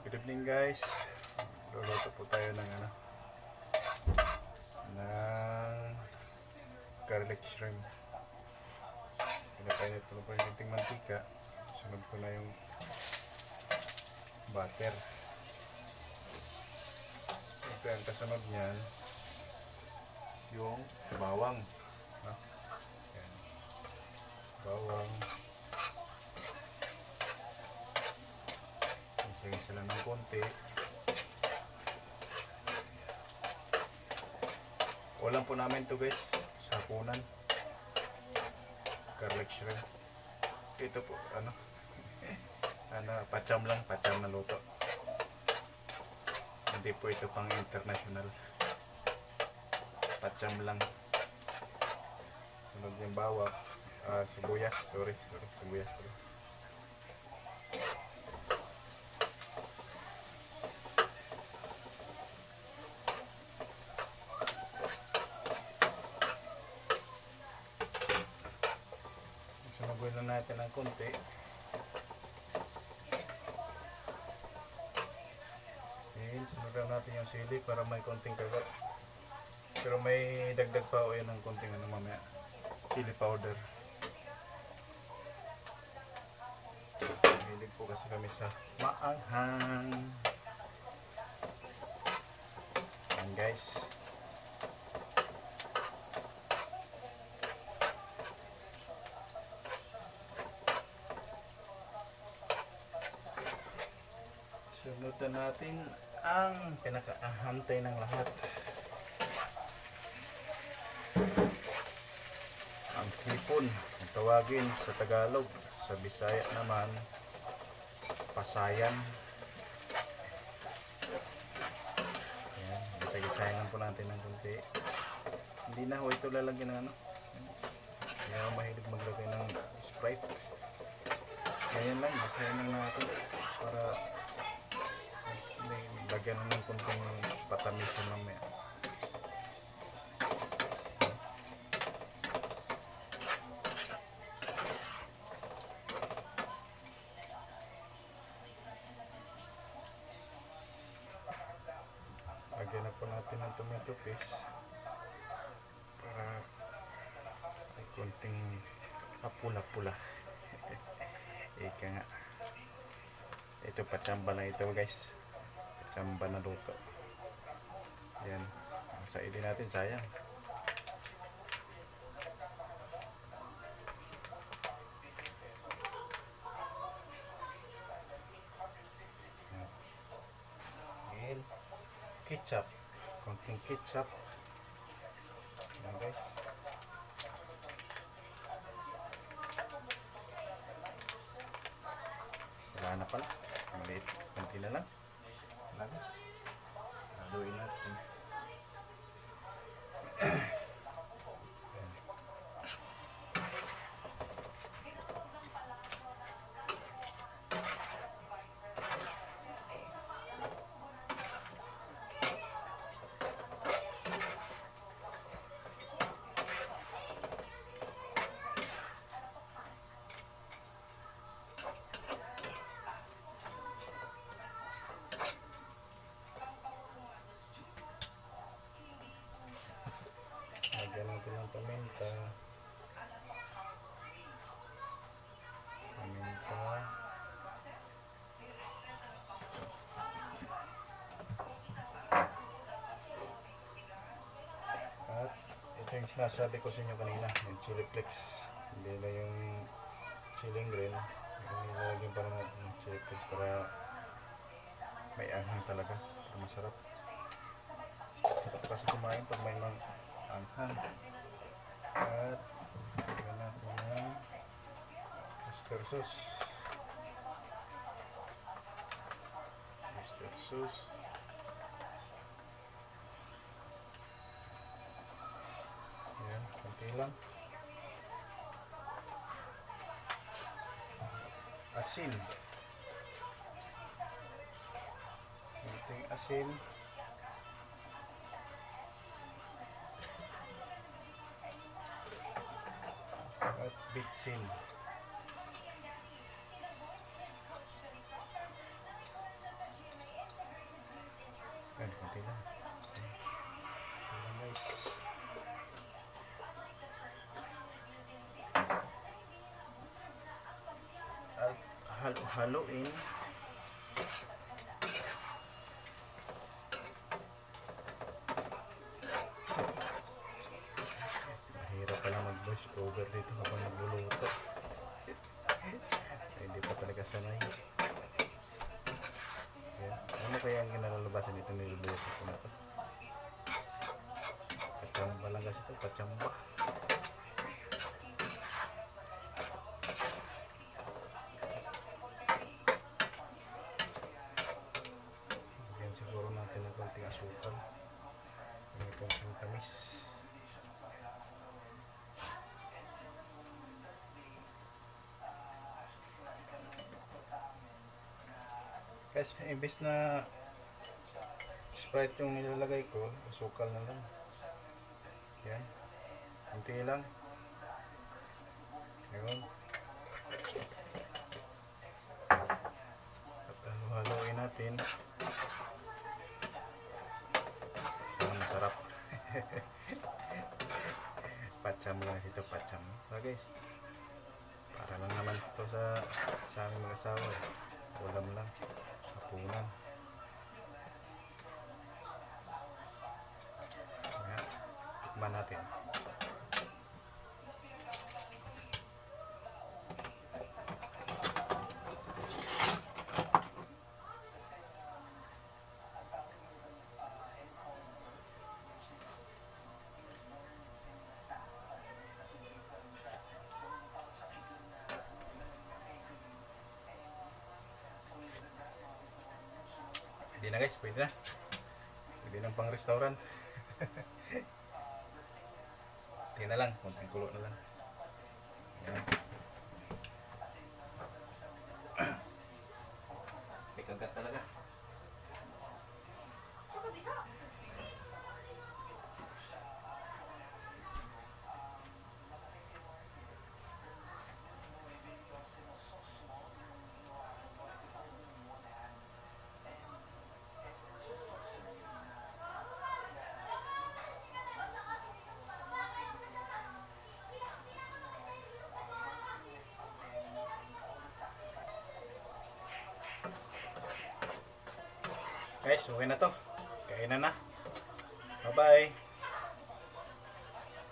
Good evening guys. Luluto po tayo ng garlic shrimp. Pinapainit ko na po yung kunting mantika. Sunod ko na yung butter. Ito ang kasunod niyan, yung bawang. Ayan. Bawang. Isagin sila ng konti. Ulam po namin to guys, sa hapunan. Garlic shrimp. Ito po, pacham na luto. Hindi po ito pang international. Pacham lang. Sunod yung bawang. Sibuyas. Sibuyas. Sunuguin lang natin ng konti. Sunugan natin yung sili para may konting kagat. Pero may dagdag pa o yan ng konting mamaya. Chili powder. Mahilig po kasi kami sa maanghang. Ayan guys. Sunod na natin ang pinakaahantay ng lahat. Ang hipon, ang tawagin sa Tagalog, sa Bisaya naman, pasayan. Ayan, gisagisayan lang po natin ng kunti. Hindi na ho ito lalagyan ng kaya mahilig maglagay ng Sprite. Ganyan lang, gisayan lang natin para lagyan ng kunting patamis yung mamaya. Lagyan na po natin ng tomato paste para may kunting kapula-pula. Ika nga. Ito pachamba na ito guys. Pachamba na luto. Ayan. Sa ili natin sayang. Ayan. Ketchup. Konting ketchup. Ayan guys. Wala na pala. Maliit. Konti na lang. Haluin natin. Lagyan natin ng paminta. At ito yung sinasabi ko sa inyo kanina, yung chili flakes. Hindi na yung chili green. Nilagyan pa naman ng chili flakes para may anghang talaga. Para masarap. Sarap kasi kumain pag may anghang. At lagyan natin ng oyster sauce. Oyster sauce. Ayan, konti lang. Asin. Konting asin. At bitsin. halo-haloin. Mahirap pala mag-voice over dito habang nagluluto. Hindi pa talaga sanay. Yan. Ano kaya ang kinalalabasan nito niluluto ko na to? Patsamba lang kasi ito, patsamba. Bigyan siguro natin ng konting asukal. May konting tamis. Guys, imbis na Sprite yung nilalagay ko, asukal na lang. Yan. Kunti lang. Ayun. At halo-haloin natin. Sana masarap. Patsam lang ito, patsam. So guys, para lang naman ito sa aming mag-asawa. Ulam lang. Hapunan. Ayan. Tikman natin. Pwede na guys, pwede na. Pwede na pang restaurant. Tingnan na lang, konting kulo na lang. Ayan. May kagat talaga. Guys, okay na to. Kainan na. Bye-bye.